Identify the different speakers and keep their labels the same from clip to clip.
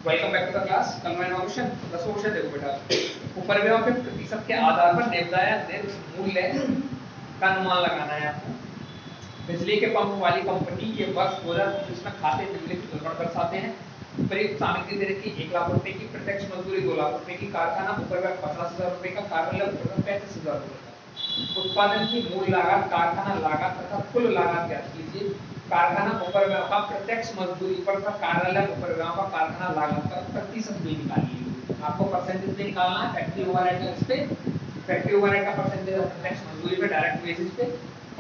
Speaker 1: Welcome back to the class. कल मैंने question 10 question देखो बेटा। ऊपर व्ययों के प्रतिशत के आधार पर निर्धारित मूल्य का अनुमान लगाना है आपको। बिजली के पंप वाली कंपनी के वर्ष 2025 में खाते निम्नलिखित विवरण दर्शाते हैं। प्रयुक्त सामग्री दे रखी 1 लाख रुपए की, प्रत्यक्ष मजदूरी 2 लाख रुपए की, कारखाना उपरिव्यय 50,000 रुपए का, कार्यालय उपरिव्यय 35,000 रुपए का। उत्पादन की मूल लागत, कारखाना लागत तथा कुल लागत ज्ञात कीजिए। कारखाना उपरिव्यय का प्रत्यक्ष मजदूरी पर तथा कार्यालय उपरिव्यय का कारखाना लागत पर प्रतिशत भी निकालिए। आपको परसेंटेज भी निकालना है फैक्ट्री ओवरहेड का, इस पे फैक्ट्री ओवरहेड का परसेंटेज है प्रत्यक्ष मजदूरी पे डायरेक्ट बेसिस पे,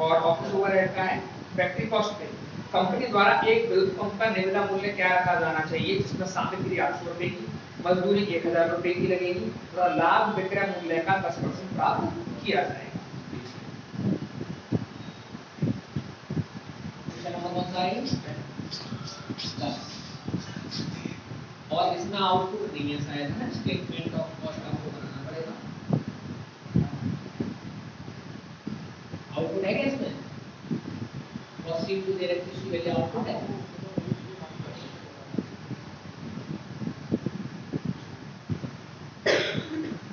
Speaker 1: और ऑफिस ओवरहेड का है फैक्ट्री कॉस्ट पे। कंपनी द्वारा एक विद्युत पंप का निविदा मूल्य क्या रखा जाना चाहिए, जिसमें सामग्री 800 रुपए की, मजदूरी 1000 रुपए की लगेगी और लाभ विक्रय मूल्य का 10% प्राप्त किया जाएगा। और इसमें आउटपुट नहीं है शायद, है ना, स्टेटमेंट ऑफ कॉस्ट आपको बनाना पड़ेगा। आउटपुट है क्या इसमें? कॉस्ट शीट जो दे रखी है उसकी वैल्यू आउटपुट है।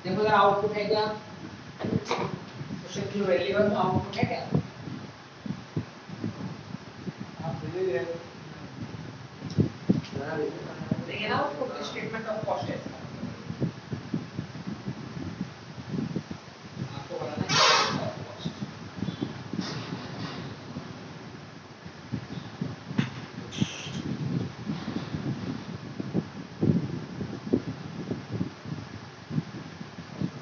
Speaker 1: देखो जरा आउटपुट है क्या, क्वेश्चन की वैल्यू है तो आउटपुट है क्या? देखिए ना, आउटपुट स्टेटमेंट ऑफ कॉस्ट है आपको बनाना है कॉस्ट।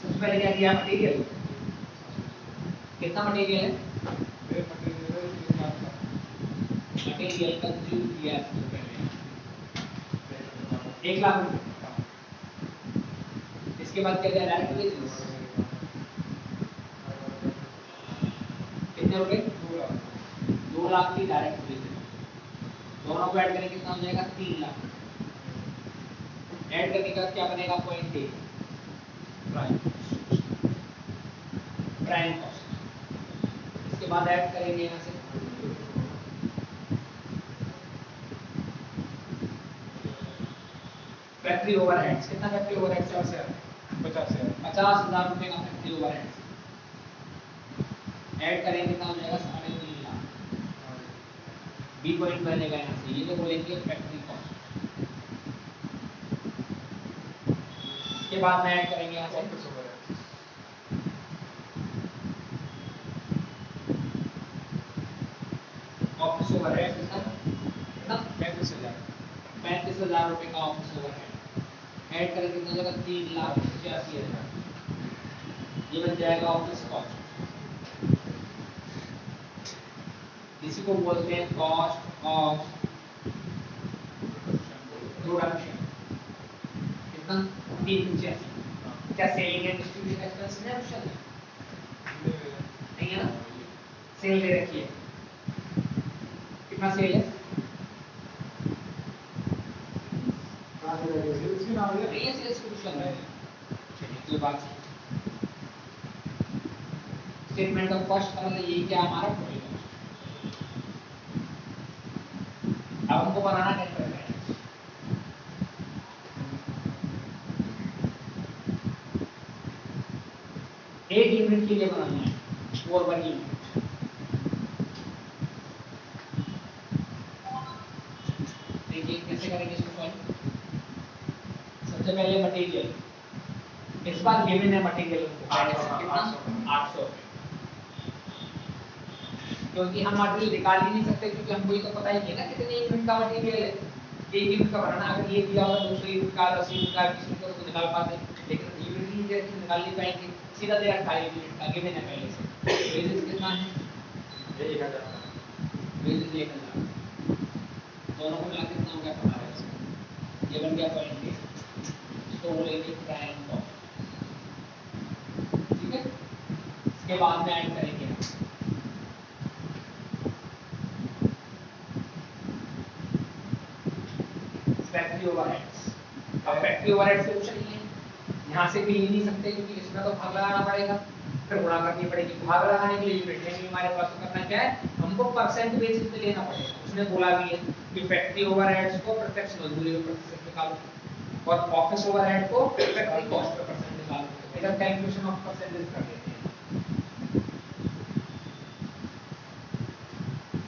Speaker 1: सबसे पहले क्या किया, मटेरियल कितना मटेरियल है, मटेरियल कंज्यूम किया सबसे पहले 1 लाख रुपए। इसके बाद क्या किया, डायरेक्ट बेसिस कितने रुपए, 2 लाख की डायरेक्ट बेसिस। दोनों को ऐड करेंगे कितना हो जाएगा, 3 लाख। ऐड करने का क्या बनेगा, पॉइंट ए प्राइम कॉस्ट। इसके बाद ऐड करेंगे यहाँ से फैक्ट्री ओवरहेड्स। कितना फैक्ट्री ओवरहेड्स है, 50,000 रुपए का फैक्ट्री ओवरहेड्स। ऐड करेंगे कितना हो जाएगा, 3.5 लाख। बी पॉइंट बनेगा यहाँ से, ये तो बोलेंगे फैक्ट्री कॉस्ट। इसके बाद में ऐड करेंगे यहाँ से ऑफिस ओवरहेड। कितना 35,000 रुपए का ऑफिस ओवरहेड। ऐड करेंगे कितना हो जाएगा, 3,85,000। ये बन जाएगा ऑफिस कॉस्ट। इसी को बोलते हैं कॉस्ट ऑफ प्रोडक्शन। कितना, 385। क्या सेलिंग एंड डिस्ट्रीब्यूशन एक्सपेंस है ऑप्शन नहीं है ना, सेल दे रखी है, कितना सेल है, नहीं है सेल्स क्वेश्चन है। चलिए बात स्टेटमेंट ऑफ कॉस्ट का मतलब यही क्या हमारा टोटल कॉस्ट। अब हमको बनाना कैसे है, एक यूनिट के लिए बनाना है, 4 यूनिट। देखिए कैसे करेंगे इसको सॉल्व। सबसे पहले मटेरियल, इस बार गिवन है मटेरियल कितना, 800। क्योंकि हम मटेरियल निकाल ही नहीं सकते, क्योंकि हमको ये तो पता ही है ना कितने यूनिट का मटेरियल है। 1 यूनिट का बनाना, अगर ये दिया होगा 200 यूनिट का, 10 यूनिट का, 20 यूनिट का तो निकाल पाते, लेकिन यूनिट ही नहीं निकाल नहीं पाएंगे। सीधा दे रखा है यूनिट का, गिवन है पहले से। बेसिस कितना है, 1000। बेसिस 1000, दोनों को मिला कितना हो गया, 15। ये बन गया पॉइंट ए, इसको बोलेंगे प्राइम कॉस्ट। ठीक है, इसके बाद में ऐड करेंगे फैक्ट्री ओवरहेड्स। अब फैक्ट्री ओवरहेड्स से क्वेश्चन नहीं है, यहाँ से भी ले नहीं सकते क्योंकि इसमें तो भाग लगाना पड़ेगा, फिर गुणा करनी पड़ेगी। भाग लगाने के लिए यूनिट नहीं हमारे पास, तो करना क्या है, हमको परसेंट बेसिस पे लेना पड़ेगा। उसने बोला भी है कि फैक्ट्री ओवरहेड्स को प्रत्यक्ष मजदूरी में प्रतिशत निकालो। और ऑफिस ओवरहेड को फैक्ट्री कॉस्ट पे परसेंट निकाल देते हैं। इधर कैलकुलेशन ऑफ परसेंटेज कर देते हैं।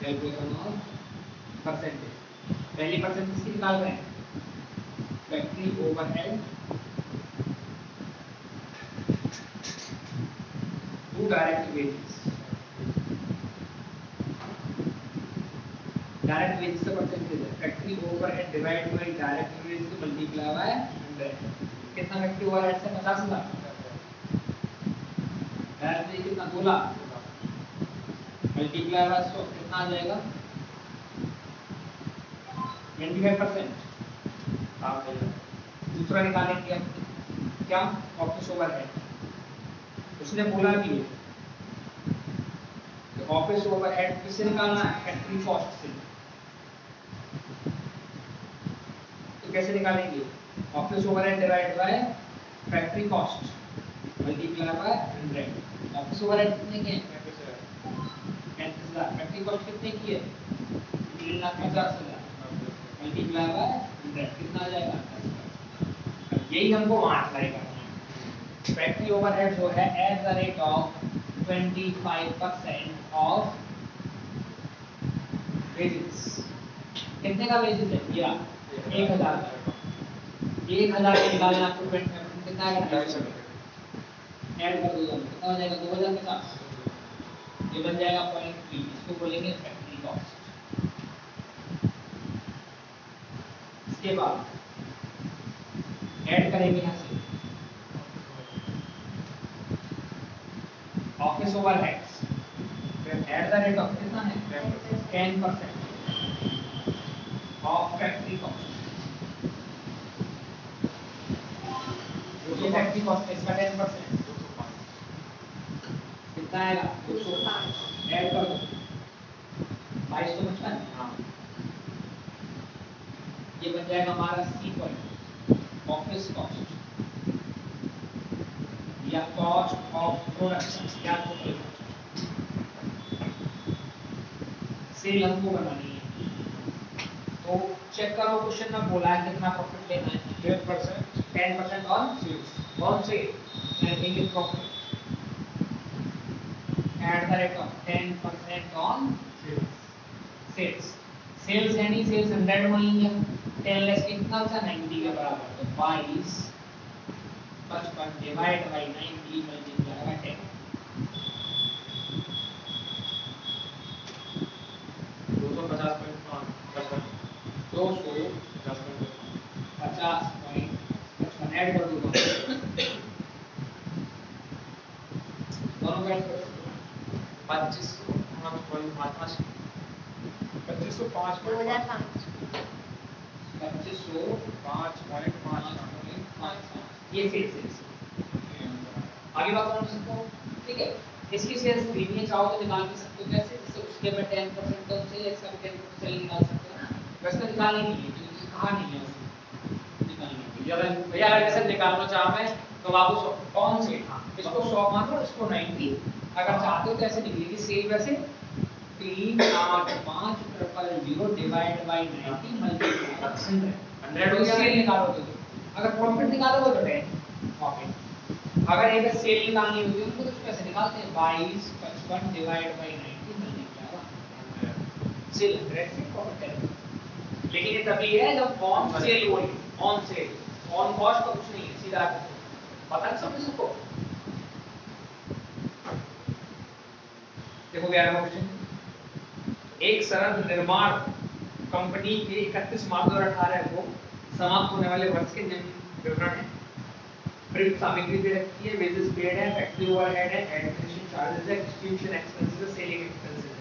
Speaker 1: कैलकुलेशन ऑफ परसेंटेज, पहली परसेंटेज की निकाल रहे हैं, factory overhead to direct wages. Direct wages का परसेंटेज है, factory overhead divide by direct wages को मल्टीप्लाई बाय 100। कितना फैक्ट्री ओवरहेड से 50,000, डायरेक्ट वेज कितना 2 लाख, मल्टीप्लाई बाय 100 कितना आ जाएगा 25%। आप दूसरा निकालेंगे हम, क्या ऑफिस ओवरहेड, उसने बोला कि ऑफिस ओवरहेड किससे निकालना है, फैक्ट्री कॉस्ट से। तो कैसे निकालेंगे, office overhead divide bye factory cost multiply by 100। Office overhead कितने के हैं, 35,000, फैक्ट्री कॉस्ट कितने की है 3,50,000 मल्टीप्लाई बाय 100 कितना आ जाएगा 10,000। यही हमको वहां अप्लाई करना है। फैक्ट्री ओवरहेड जो है eight the rate of 25% of wages. कितने का वेजेस है, या 1,000 1,000 निकालना आपको 20% कितना आएगा, ऐड कर दो कितना हो जाएगा 2,000 के साथ, ये बन जाएगा 0.3, इसको बोलेंगे फैक्ट्री कॉस्ट। इसके बाद ऐड करेंगे यहाँ से office overheads, eight the rate of कितना है 10% ऑफ फैक्ट्री कॉस्ट। ये फैक्ट्री कॉस्ट है, इसका 10% कितना आएगा 205, ऐड कर दो 2255। हाँ, ये बन जाएगा हमारा सी पॉइंट, ऑफिस कॉस्ट या कॉस्ट ऑफ प्रोडक्शन या टोटल सेल हमको बनानी है। तो चेक करो क्वेश्चन में बोला है कितना प्रॉफिट लेना है, 10% on sales, on sale making it profit at the rate of 10% on sales. Sales है नहीं, सेल्स 100 में ही है, 10 लेस कितना होता है 90 के बराबर, तो 22 55 divide by 90 multiply bye 10, 250.55 add कर दो दोनों का ऐड कर 2505 ये सेल्स। आगे बात कर सकते हो, ठीक है। इसकी सेल्स प्रीमियम चाहो तो निकाल भी सकते हो, कैसे, जैसे उसके में 10% तो सेल, इसका भी 10% सेल निकाल सकते हो ना, वैसे निकालेंगे क्योंकि कहा नहीं है उसको निकालने। भैया अगर जैसे निकालना चाह मैं तो बाबू कौन से, हाँ इसको 100 मान लो, इसको 90, अगर चाहते हो तो ऐसे निकलेगी सेल, वैसे 38500 डिवाइड बाय 90 मल्टीप्लाई बाय 100 हो गया। सेल निकालो तो, अगर प्रॉफिट निकालोगे तो 10 प्रॉफिट, अगर एक सेल निकालनी होती है तो कैसे निकालते हैं 2255 divide by 90 multiply by sale, direct profit है। लेकिन ये तभी है जब ऑन सेल हो, ऑन सेल, ऑन कॉस्ट का कुछ नहीं है, सीधा पता है सब सबको। देखो 11वां क्वेश्चन, एक सरल निर्माण कंपनी के 31 मार्च 2018 को समाप्त होने वाले वर्ष के निम्न विवरण है। प्रयुक्त सामग्री दे रखी है, वेजेस पेड है, फैक्ट्री ओवरहेड है, एडमिनिस्ट्रेशन चार्जेस है, डिस्ट्रीब्यूशन एक्सपेंसेस है, सेलिंग एक्सपेंसेस है,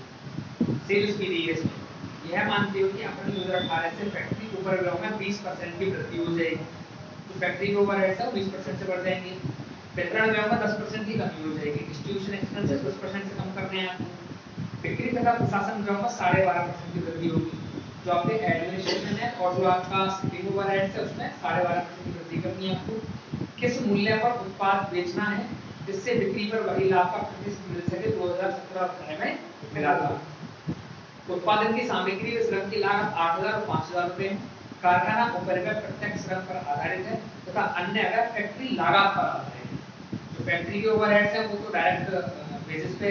Speaker 1: सेल्स की दी है इसमें। यह मानते हो कि अप्रैल 2018 से फैक्ट्री के ऊपर में 20% की वृद्धि हो जाएगी, तो फैक्ट्री के ओवरहेड सब 20% से बढ़ जाएंगे, वितरण व्यय में 10% की कमी हो जाएगी, डिस्ट्रीब्यूशन एक्सपेंसेस 10% से कम करने हैं आपको, बिक्री तथा प्रशासन व्यय में 12.5% की वृद्धि होगी, जो आपके एडमिनिस्ट्रेशन है और जो आपका सेलिंग ओवरहेड है उसमें 12.5% की वृद्धि करनी है आपको। किस मूल्य पर उत्पाद बेचना है जिससे बिक्री पर वही लाभ का प्रतिशत मिल सके 2017-18 में मिला था। उत्पादन की सामग्री व श्रम की लागत 8,000 और 5,000 रुपए है। कारखाना उपरिव्यय प्रत्यक्ष श्रम पर आधारित है तथा अन्य अगर फैक्ट्री लागत पर आता है। जो फैक्ट्री के ओवरहेड्स हैं वो तो डायरेक्ट बेसिस पे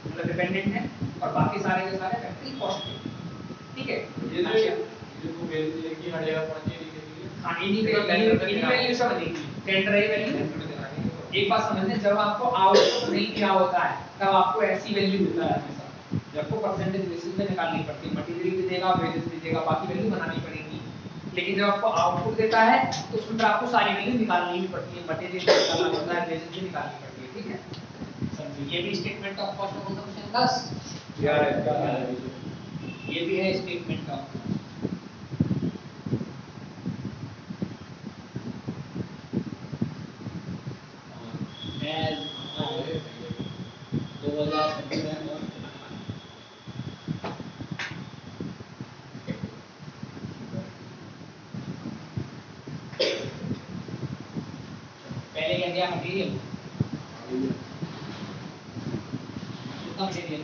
Speaker 1: मतलब डिपेंडेंट है और बाकी सारे के सारे फैक्ट्री कॉस्ट पे। ठीक है,
Speaker 2: ये जो वैल्यू की हड़ेगा पड़ती है
Speaker 1: हाँ इन्हीं वैल्यू से बनेगी टेंडर वैल्यू। एक बात समझने, जब आपको आउटपुट नहीं दिया होता है तब आपको ऐसी वैल्यू मिलता है हमेशा, जब को परसेंटेज बेसिस पे निकालनी पड़ती है, मटेरियल भी देगा वेजेस भी देगा बाकी वैल्यू बनानी पड़ेगी। लेकिन जब आपको आउटपुट देता है तो उसमें फिर आपको सारी वैल्यू निकालनी भी पड़ती है, मटेरियल भी निकालना पड़ता है, वेजेस भी निकालनी पड़ती है। ठीक है, समझिए ये भी statement of cost of consumption 10 ये भी है स्टेटमेंट ऑफ as 2017 पहले क्या दिया मटेरियल कितना मटेरियल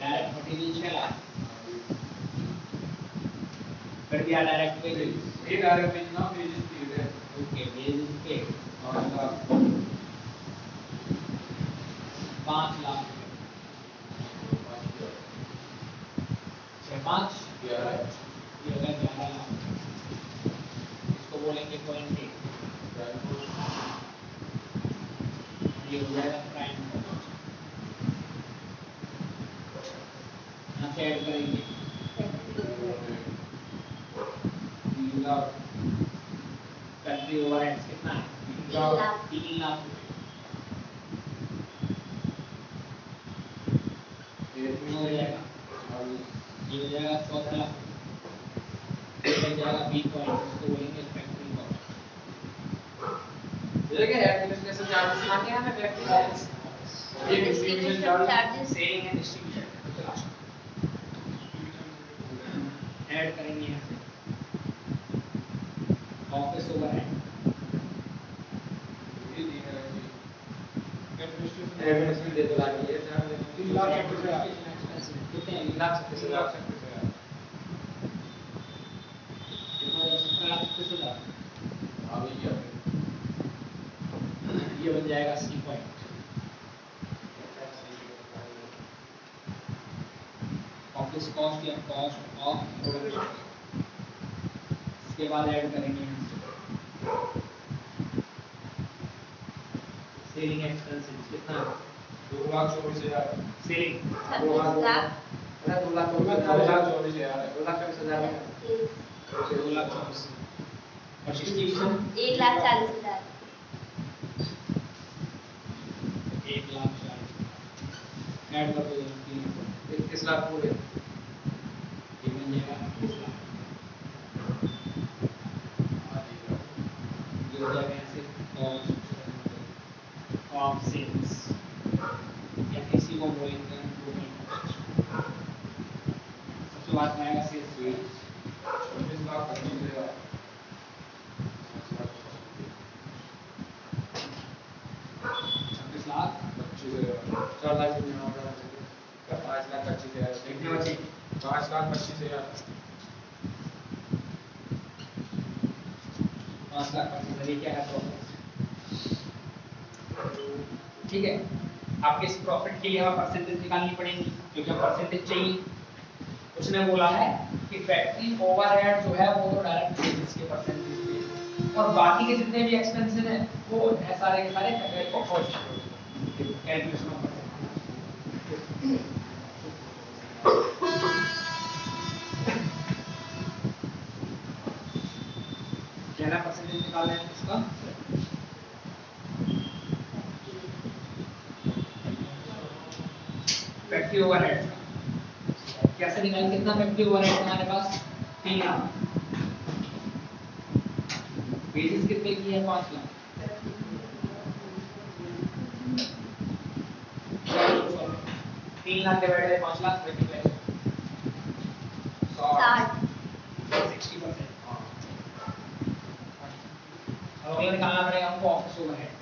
Speaker 1: डायरेक्ट मटेरियल चला कर दिया डायरेक्ट वेजेस
Speaker 2: ये डायरेक्ट वेज ना वेजेस दिए थे
Speaker 1: ओके वेजेस पे 5 लाख 5 ये होगा 11 लाख इसको बोलेंगे 0.8 ये हो जाएगा प्राइम यहाँ से ऐड करेंगे 3 लाख फैक्ट्री ओवरहेड्स कितना है 3 लाख ये हो जाएगा ये हो जाएगा 14 लाख ये हो जाएगा बी पॉइंट इसको बोलेंगे फैक्ट्री कॉस्ट
Speaker 2: देखिए एडमिनिस्ट्रेशन चार्जेस ना क्या है फैक्ट्री चार्जेस ये distribution charges
Speaker 1: selling and distribution add करेंगे यहाँ से ऑफिस ओवरहेड
Speaker 2: ये दी है एडमिनिस्ट्रेशन दे दो लागी है 3 लाख
Speaker 1: कितने हैं
Speaker 2: 3 लाख 37 लाख
Speaker 1: ये बन जाएगा सी पॉइंट ऑफिस कॉस्ट या कॉस्ट ऑफ प्रोडक्शन इसके बाद ऐड करेंगे सेलिंग एक्सपेंसेस कितना
Speaker 2: 2,24,000
Speaker 1: सेलिंग
Speaker 2: 2 लाख 2,24,000
Speaker 1: 2 लाख और डिस्ट्रीब्यूशन
Speaker 3: 1,40,000
Speaker 1: 1 लाख ऐड कर दो
Speaker 2: 21 लाख पूरे
Speaker 1: ये बन जाएगा 21 लाख ये हो जाएगा ऐसे कॉस्ट ऑफ सेल्स या किसी को बोलेंगे इम्प्रूवमेंट सबसे बाद में आएगा सेल्स
Speaker 2: 24 लाख 25,000
Speaker 1: 26 लाख
Speaker 2: 4 लाख 5 लाख 25,000
Speaker 1: कितने बचे
Speaker 2: 5 लाख 25,000
Speaker 1: 5 लाख 25,000 ये क्या है प्रॉफिट। ठीक है, आपके इस प्रॉफिट के लिए हमें परसेंटेज निकालनी पड़ेगी क्योंकि परसेंटेज चाहिए। उसने बोला है कि फैक्ट्री ओवरहेड जो है वो तो डायरेक्ट वेजेस के परसेंटेज पे और बाकी के जितने भी एक्सपेंसेस हैं वो है सारे के सारे कॉस्ट कैलकुलेशन ऑफ पहला परसेंटेज निकालना है इसका फैक्ट्री ओवरहेड का कैसे निकालें कितना फैक्ट्री ओवरहेड हमारे पास 3 लाख बेसिस कितने की है 5 लाख 3 लाख डिवाइडेड बाय 5 लाख 25 60% अब अगला निकालना पड़ेगा हमको ऑफिस ओवरहेड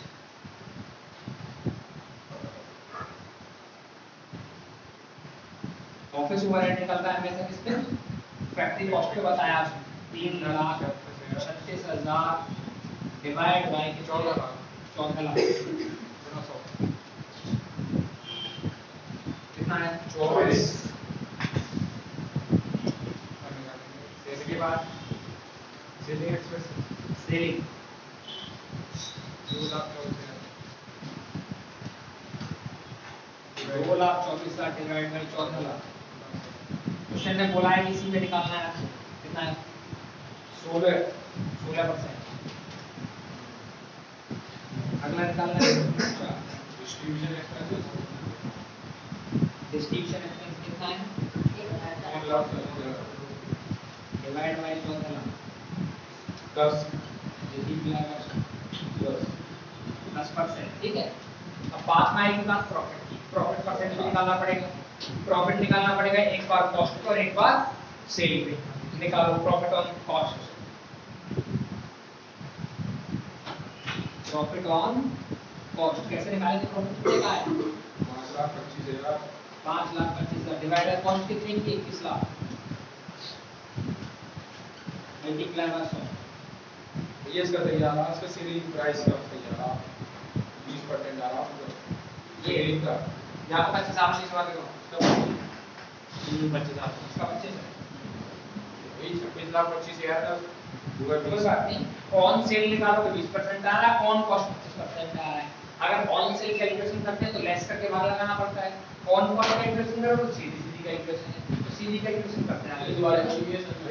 Speaker 1: ऑफिस ओवरहेड निकलता है हमेशा किस पे फैक्ट्री कॉस्ट पे बताया 3,36,000 डिवाइड बाय 14 लाख कितना है
Speaker 2: 24 के बाद selling expense
Speaker 1: selling 2,24,000 divide by 14 lakh. Question ने बोला है कि इसी में निकालना है आपको कितना है 16%। अगला निकालना है
Speaker 2: डिस्ट्रीब्यूशन एक्सपेंसेस
Speaker 1: डिस्ट्रीब्यूशन एक्सपेंस कितना है
Speaker 2: 1 लाख
Speaker 1: डिवाइड बाय 14 लाख
Speaker 2: 10
Speaker 1: 10%। ठीक है, अब बात में आएगी बात प्रॉफिट की। प्रॉफिट परसेंट भी निकालना पड़ेगा। प्रॉफिट निकालना पड़ेगा एक बार कॉस्ट पे और एक बार सेलिंग पे। निकालो profit on cost. Profit on cost कैसे निकालेंगे? प्रॉफिट कितने का है
Speaker 2: 5,25,000
Speaker 1: 5,25,000 डिवाइड बाय कॉस्ट कितने की 21 लाख मल्टीप्लाई बाय 100।
Speaker 2: ये इसका तैयार है, इसका सेलिंग प्राइस का तैयार है 20% आ रहा है
Speaker 1: ये
Speaker 2: सेलिंग का
Speaker 1: यहाँ पर 25,000 से शुरुआत करो।
Speaker 2: ये 25,000
Speaker 1: इसका 25 है।
Speaker 2: ये 26,25,000 का पूरा
Speaker 1: कोई बात नहीं, ऑन सेल निकालोगे 20% आ रहा है, ऑन कॉस्ट 25% आ रहा है। अगर ऑन सेल कैलकुलेशन करते हैं तो लेस करके बाद लगाना पड़ता है। ऑन कॉस्ट कैलकुलेशन करो तो सीधी सीधी कैलकुलेशन है, तो सीधी कैलकुलेशन करते हैं।
Speaker 2: ये दोबारा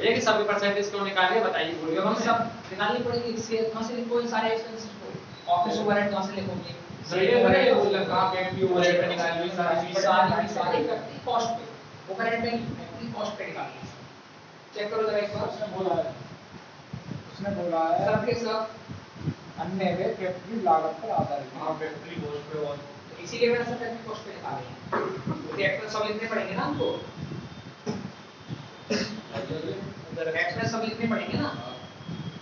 Speaker 2: ये कि सभी परसेंटेज क्यों निकालिए बताइए बोलिए
Speaker 1: हम सब निकालनी पड़ेगी। इससे कहां से लिखोगे सारे एक्सपेंसेस को? ऑफिस ओवरहेड कहां से लिखोगे?
Speaker 2: सही है ना, ये बोल रहा है फैक्ट्री ओवरहेड पे निकालिए सारी चीज
Speaker 1: सारी फैक्ट्री कॉस्ट पे, ओवरहेड पे फैक्ट्री कॉस्ट पे निकालिए। चेक करो जरा एक बार। उसने बोला है सबके सब अन्य वे फैक्ट्री लागत पर आधारित है।
Speaker 2: हां फैक्ट्री कॉस्ट पे और
Speaker 1: इसीलिए मैंने सब फैक्ट्री कॉस्ट पे निकाले हैं। तो एक्सपेंस सब लिखने पड़ेंगे ना हमको। एक्सपेंस सब लिखने पड़ेंगे ना।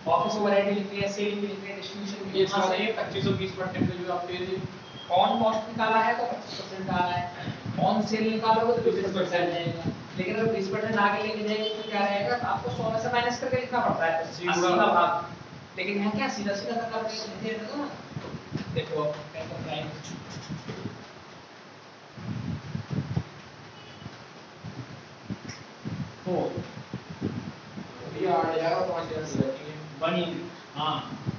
Speaker 1: ऑफिस ओवरहेड भी लिखनी है, सेलिंग भी लिखनी है, डिस्ट्रीब्यूशन भी
Speaker 2: ये
Speaker 1: लिखना
Speaker 2: सारे
Speaker 1: है।
Speaker 2: 25-20% जो आप दे दी
Speaker 1: ऑन कॉस्ट निकाला है तो 25% आ रहा है, ऑन सेल निकालोगे तो 20% आ जाएगा। लेकिन अगर 20% आगे लेके जाएंगे तो क्या रहेगा? आपको 100 में से माइनस करके लिखना पड़ता है 80 का भाग। लेकिन यहाँ क्या सीधा सीधा करना पड़ेगा ना। देखो कैसे प्राइस तो
Speaker 2: ये 8,000 और 5,000 सेटिंग है
Speaker 1: बनी। हाँ,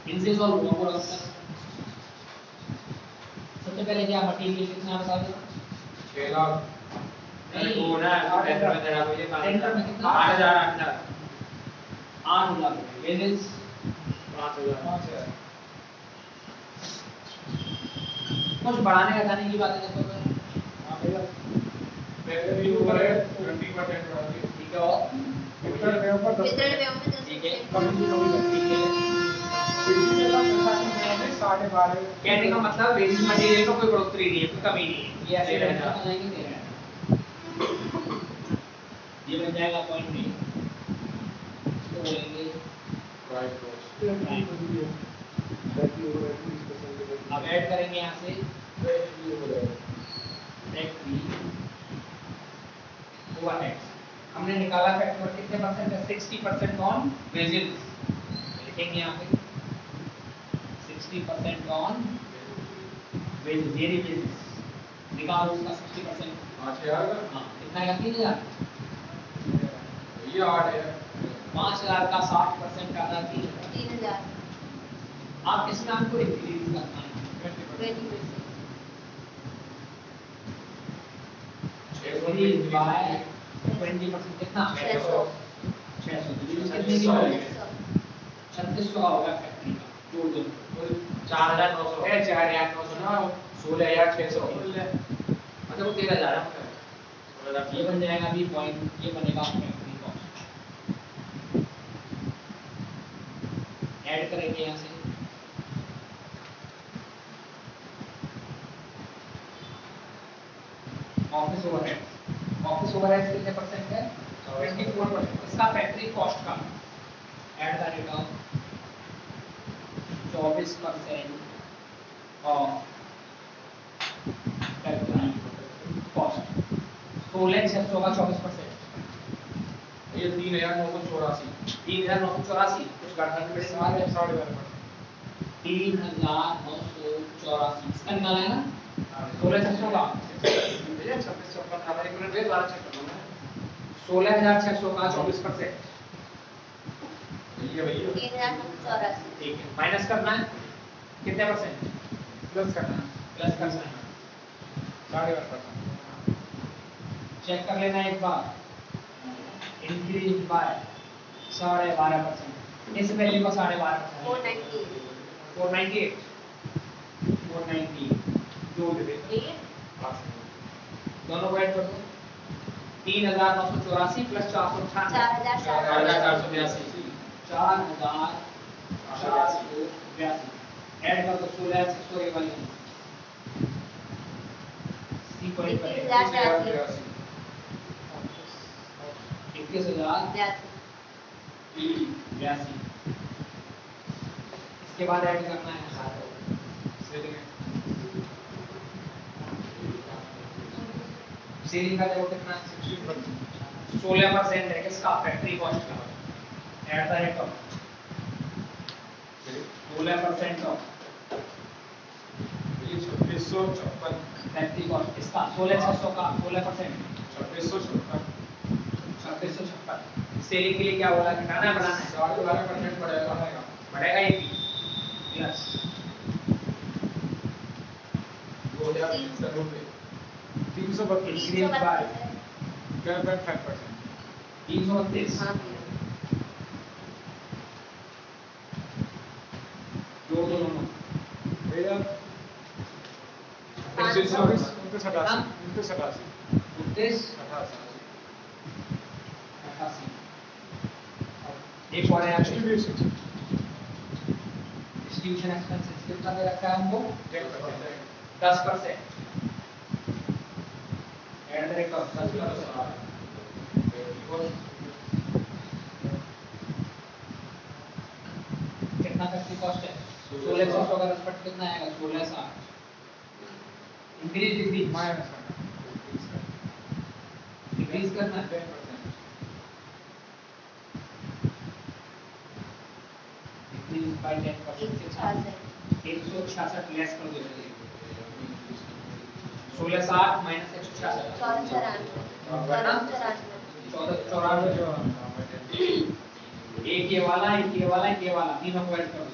Speaker 1: इनसे सॉल्व होगा पूरा क्वेश्चन। सबसे पहले क्या मटेरियल कितना बता दो
Speaker 2: 6 लाख
Speaker 1: नहीं
Speaker 2: वो ना सेंटर में जरा मुझे
Speaker 1: सेंटर में कितना
Speaker 2: 8,000
Speaker 1: 8 लाख वेजेस
Speaker 2: 5,000
Speaker 1: कुछ बढ़ाने घटाने की बात है देखो।
Speaker 2: हां भैया फैक्ट्री ओवरहेड 20% बढ़ा दी
Speaker 1: ठीक है, और
Speaker 2: वितरण व्यय पर 10%
Speaker 1: ठीक है,
Speaker 2: कम ठीक है बिजली का प्रशासन में 12.5
Speaker 1: कहने का मतलब बेसिक मटेरियल का कोई बढ़ोतरी नहीं है, कोई कमी नहीं है। ये ऐसे
Speaker 2: रहेगा।
Speaker 1: रहना जाएंगे दे रहा है। ये बन जाएगा पॉइंट बी। इसको बोलेंगे
Speaker 2: प्राइस कॉस्ट
Speaker 1: अब ऐड करेंगे यहाँ से
Speaker 2: फैक्ट्री ओवरहेड
Speaker 1: फैक्ट्री ओवरहेड्स। हमने निकाला फैक्टर कितने परसेंट है 60% ऑन वेजेस। लिखेंगे यहाँ पे 60% ऑन वेजेस, डेली वेजेस निकालो उसका 60%।
Speaker 2: 5,000 का
Speaker 1: हाँ कितना है 3,000।
Speaker 2: ये 8,000
Speaker 1: 5,000 का 60% का था 3,000। आप इस नाम को इंक्रीज करना है 20 बाय 20% कितना 600 कितने की होगी 3600 होगा फैक्ट्री का जोड़ दो
Speaker 2: 4,900 है 4,900 ना 16,600 मतलब वो 13,000 है मतलब
Speaker 1: ये बन जाएगा भी पॉइंट। ये बनेगा फैक्ट्री कॉस्ट। ऐड करेंगे यहाँ से ऑफिस ओवरहेड। ऑफिस ओवरहेड कितने परसेंट है 24%। इसका फैक्ट्री कॉस्ट का ऐड करेगा 24% ऑफ फैक्ट्री कॉस्ट। 16,600 का 24%।
Speaker 2: ये 3984
Speaker 1: 3984 कुछ गड़बड़ में
Speaker 2: साढ़े 12%।
Speaker 1: 3984 इसका निकाला है ना 16,600 का भैया 2656 का एक मिनट वेट 16,600 का 24%।
Speaker 2: ये भैया
Speaker 3: 3984
Speaker 1: ठीक है माइनस करना है कितने परसेंट
Speaker 2: प्लस करना है
Speaker 1: प्लस करना है
Speaker 2: 12.5%।
Speaker 1: चेक कर लेना एक बार इंक्रीज बाय 12.5% इस वैल्यू का 12.5%
Speaker 3: 498
Speaker 1: 498 जो दे
Speaker 3: ठीक है
Speaker 1: दोनों को ऐड कर दो 3984 प्लस 498
Speaker 3: 4482
Speaker 1: 4482 ऐड कर दो 16,600 ये वाली सी को ऐड करें
Speaker 3: 21,082
Speaker 1: 21,082 इसके बाद ऐड करना है सेलिंग का देखो कितना है 16% है किसका फैक्ट्री कॉस्ट का add the rate of 16% of
Speaker 2: ये 2656
Speaker 1: फैक्ट्री कॉस्ट इसका 16,600 का 16%
Speaker 2: 2656
Speaker 1: सेलिंग के लिए क्या बोला घटाना है बढ़ाना है
Speaker 2: 12% बढ़ेगा
Speaker 1: बढ़ेगा ये भी प्लस
Speaker 2: 2070 रुपए 332
Speaker 1: इंक्रीज बाय
Speaker 2: 12.5%।
Speaker 1: 332
Speaker 3: हाँ
Speaker 1: दो दोनों
Speaker 2: भैया
Speaker 3: 500
Speaker 2: 2988
Speaker 1: 29 88 एक और है
Speaker 2: डिस्ट्रीब्यूशन
Speaker 1: डिस्ट्रीब्यूशन एक्सपेंसेस कितना दे रखा है हमको 10% ऐड द रेट ऑफ 10% कितना फैक्ट्री कॉस्ट है 16,600 का 10% कितना आएगा 16,60 इंक्रीज डिक्रीज
Speaker 2: माइनस
Speaker 1: डिक्रीज करना है
Speaker 2: 10%।
Speaker 1: डिक्रीज बाय 10% 166 लेस कर दो 16,60 माइनस 166 1494 एक ये वाला तीनों को ऐड कर दो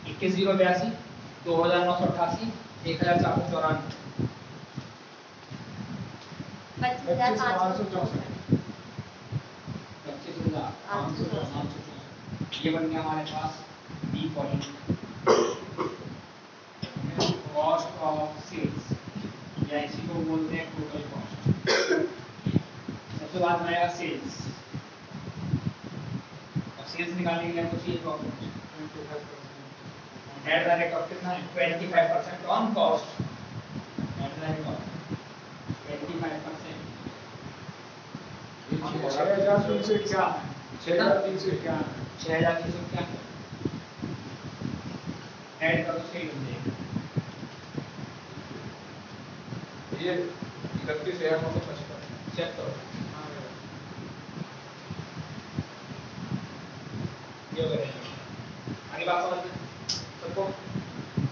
Speaker 1: 21,082 2,988 1,494 25,564 ये बन गया हमारे पास B point cost of sales या इसी को बोलते हैं टोटल कॉस्ट सबसे बाद में आएगा सेल्स और सेल्स निकालने के लिए हमको चाहिए profit add the rate of कितना है 25% on cost add the rate of 25% 6,351 add कर दो सही बन जाएगा
Speaker 2: ये 31,955
Speaker 1: चेक करो ये हो गया आगे बात समझ में